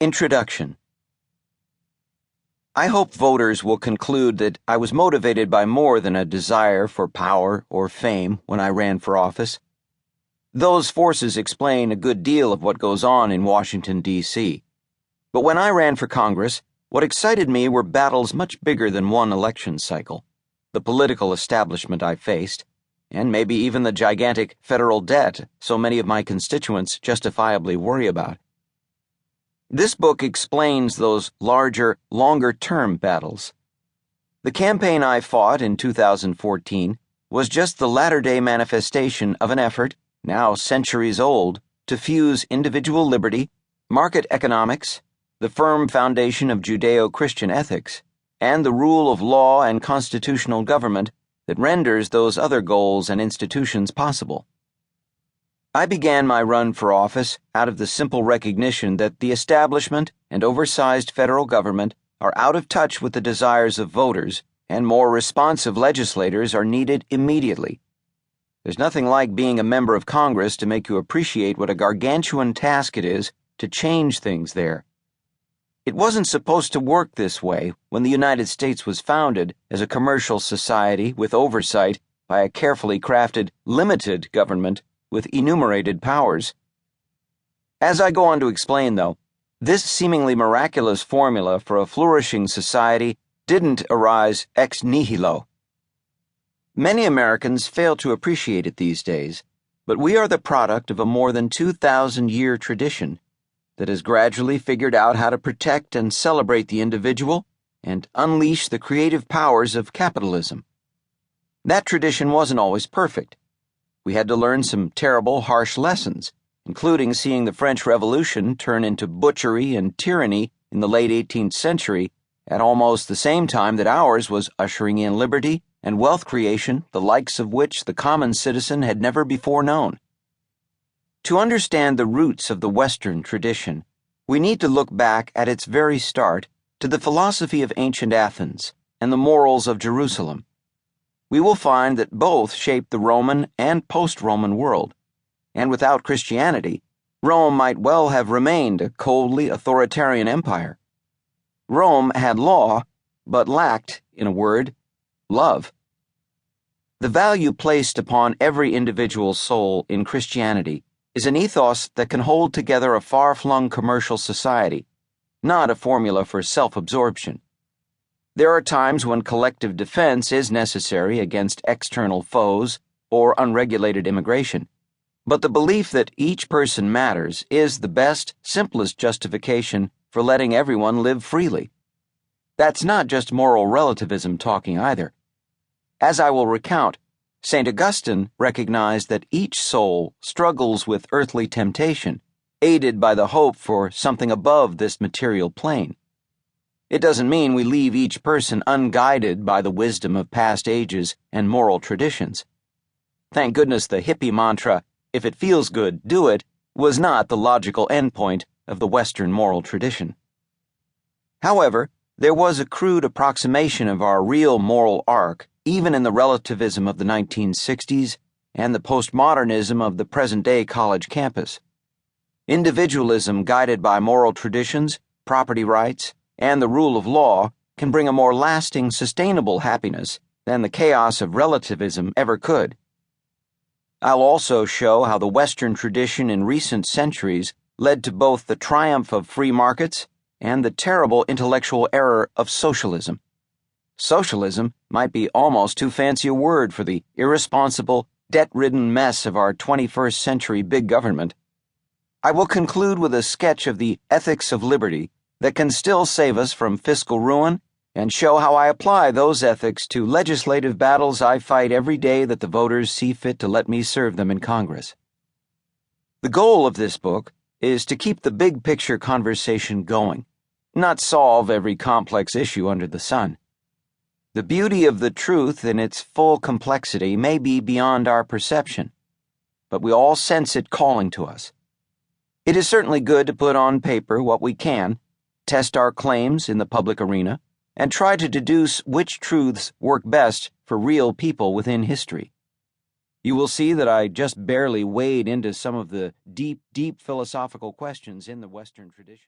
Introduction. I hope voters will conclude that I was motivated by more than a desire for power or fame when I ran for office. Those forces explain a good deal of what goes on in Washington, D.C. But when I ran for Congress, what excited me were battles much bigger than one election cycle, the political establishment I faced, and maybe even the gigantic federal debt so many of my constituents justifiably worry about. This book explains those larger, longer-term battles. The campaign I fought in 2014 was just the latter-day manifestation of an effort, now centuries old, to fuse individual liberty, market economics, the firm foundation of Judeo-Christian ethics, and the rule of law and constitutional government that renders those other goals and institutions possible. I began my run for office out of the simple recognition that the establishment and oversized federal government are out of touch with the desires of voters, and more responsive legislators are needed immediately. There's nothing like being a member of Congress to make you appreciate what a gargantuan task it is to change things there. It wasn't supposed to work this way when the United States was founded as a commercial society with oversight by a carefully crafted, limited government with enumerated powers. As I go on to explain, though, this seemingly miraculous formula for a flourishing society didn't arise ex nihilo. Many Americans fail to appreciate it these days, but we are the product of a more than 2,000-year tradition that has gradually figured out how to protect and celebrate the individual and unleash the creative powers of capitalism. That tradition wasn't always perfect. We had to learn some terrible, harsh lessons, including seeing the French Revolution turn into butchery and tyranny in the late 18th century at almost the same time that ours was ushering in liberty and wealth creation, the likes of which the common citizen had never before known. To understand the roots of the Western tradition, we need to look back at its very start to the philosophy of ancient Athens and the morals of Jerusalem. We will find that both shaped the Roman and post-Roman world, and without Christianity, Rome might well have remained a coldly authoritarian empire. Rome had law, but lacked, in a word, love. The value placed upon every individual soul in Christianity is an ethos that can hold together a far-flung commercial society, not a formula for self-absorption. There are times when collective defense is necessary against external foes or unregulated immigration, but the belief that each person matters is the best, simplest justification for letting everyone live freely. That's not just moral relativism talking either. As I will recount, St. Augustine recognized that each soul struggles with earthly temptation, aided by the hope for something above this material plane. It doesn't mean we leave each person unguided by the wisdom of past ages and moral traditions. Thank goodness the hippie mantra, "If it feels good, do it," was not the logical endpoint of the Western moral tradition. However, there was a crude approximation of our real moral arc even in the relativism of the 1960s and the postmodernism of the present-day college campus. Individualism guided by moral traditions, property rights, and the rule of law can bring a more lasting, sustainable happiness than the chaos of relativism ever could. I'll also show how the Western tradition in recent centuries led to both the triumph of free markets and the terrible intellectual error of socialism. Socialism might be almost too fancy a word for the irresponsible, debt-ridden mess of our 21st century big government. I will conclude with a sketch of the ethics of liberty that can still save us from fiscal ruin and show how I apply those ethics to legislative battles I fight every day that the voters see fit to let me serve them in Congress. The goal of this book is to keep the big picture conversation going, not solve every complex issue under the sun. The beauty of the truth in its full complexity may be beyond our perception, but we all sense it calling to us. It is certainly good to put on paper what we can, test our claims in the public arena, and try to deduce which truths work best for real people within history. You will see that I just barely wade into some of the deep philosophical questions in the Western tradition.